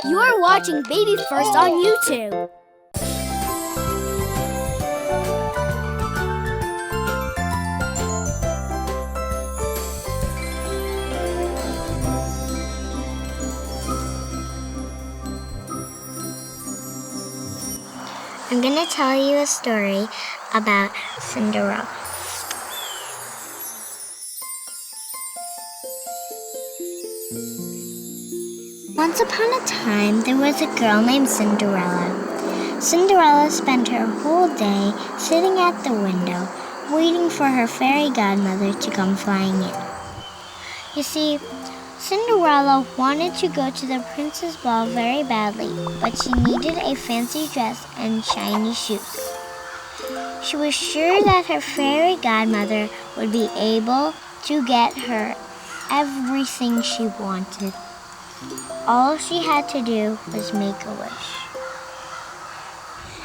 You're watching Baby First on YouTube. I'm going to tell you a story about Cinderella. Once upon a time, there was a girl named Cinderella. Cinderella spent her whole day sitting at the window, waiting for her fairy godmother to come flying in. You see, Cinderella wanted to go to the prince's ball very badly, but she needed a fancy dress and shiny shoes. She was sure that her fairy godmother would be able to get her everything she wanted. All she had to do was make a wish.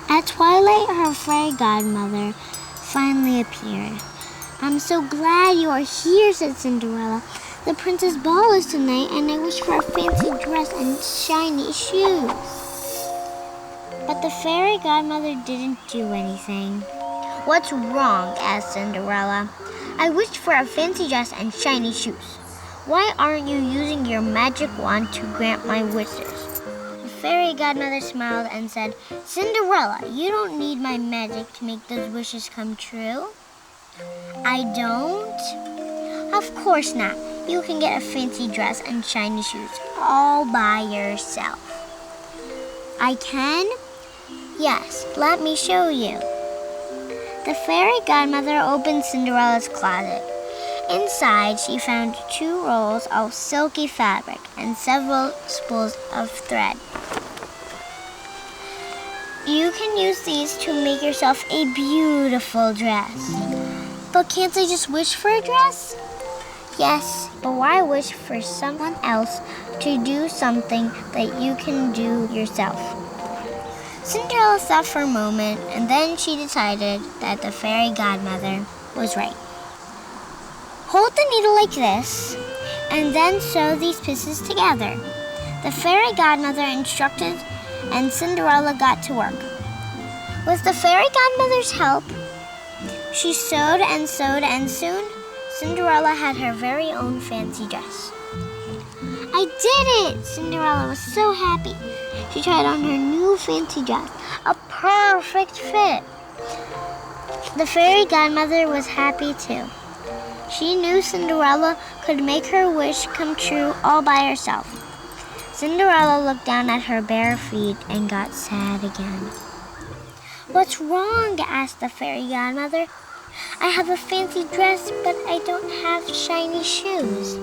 At twilight, her fairy godmother finally appeared. "I'm so glad you are here," said Cinderella. "The prince's ball is tonight, and I wish for a fancy dress and shiny shoes." But the fairy godmother didn't do anything. "What's wrong?" asked Cinderella. "I wished for a fancy dress and shiny shoes. Why aren't you using your magic wand to grant my wishes?" The fairy godmother smiled and said, "Cinderella, you don't need my magic to make those wishes come true." "I don't?" "Of course not. You can get a fancy dress and shiny shoes all by yourself." "I can?" "Yes, let me show you." The fairy godmother opened Cinderella's closet. Inside, she found 2 rolls of silky fabric and several spools of thread. "You can use these to make yourself a beautiful dress." "But can't I just wish for a dress?" "Yes, but why wish for someone else to do something that you can do yourself?" Cinderella thought for a moment, and then she decided that the fairy godmother was right. "Hold the needle like this, and then sew these pieces together." The fairy godmother instructed, and Cinderella got to work. With the fairy godmother's help, she sewed and sewed, and soon Cinderella had her very own fancy dress. "I did it!" Cinderella was so happy. She tried on her new fancy dress, a perfect fit. The fairy godmother was happy too. She knew Cinderella could make her wish come true all by herself. Cinderella looked down at her bare feet and got sad again. "What's wrong?" asked the fairy godmother. "I have a fancy dress, but I don't have shiny shoes."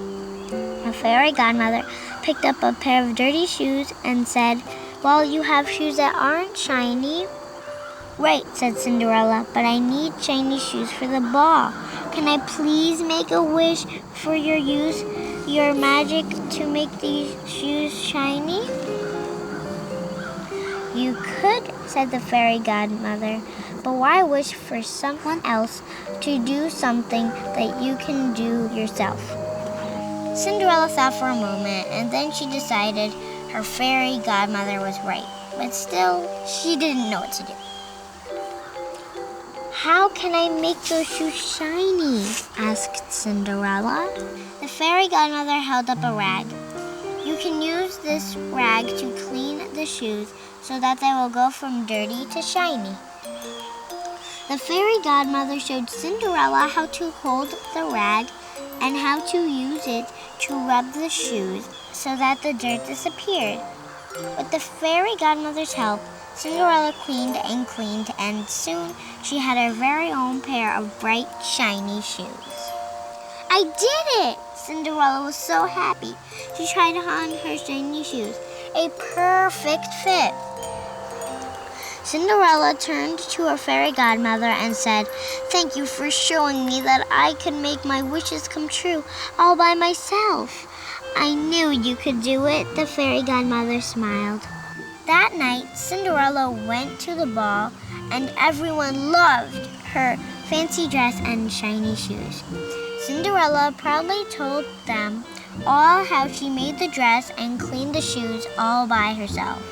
The fairy godmother picked up a pair of dirty shoes and said, "Well, you have shoes that aren't shiny." "Right," said Cinderella, "but I need shiny shoes for the ball. Can I please make a wish for your magic to make these shoes shiny?" "You could," said the fairy godmother, "but why wish for someone else to do something that you can do yourself?" Cinderella thought for a moment, and then she decided her fairy godmother was right, but still, she didn't know what to do. "How can I make those shoes shiny?" asked Cinderella. The fairy godmother held up a rag. "You can use this rag to clean the shoes so that they will go from dirty to shiny." The fairy godmother showed Cinderella how to hold the rag and how to use it to rub the shoes so that the dirt disappeared. With the fairy godmother's help, Cinderella cleaned and cleaned, and soon she had her very own pair of bright, shiny shoes. "I did it!" Cinderella was so happy. She tried on her shiny shoes. A perfect fit. Cinderella turned to her fairy godmother and said, "Thank you for showing me that I could make my wishes come true all by myself." "I knew you could do it," the fairy godmother smiled. That night, Cinderella went to the ball, and everyone loved her fancy dress and shiny shoes. Cinderella proudly told them all how she made the dress and cleaned the shoes all by herself.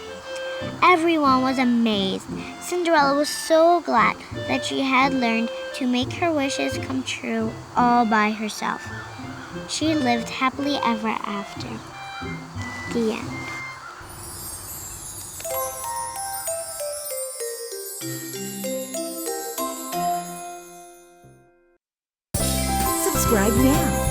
Everyone was amazed. Cinderella was so glad that she had learned to make her wishes come true all by herself. She lived happily ever after. The end. Subscribe now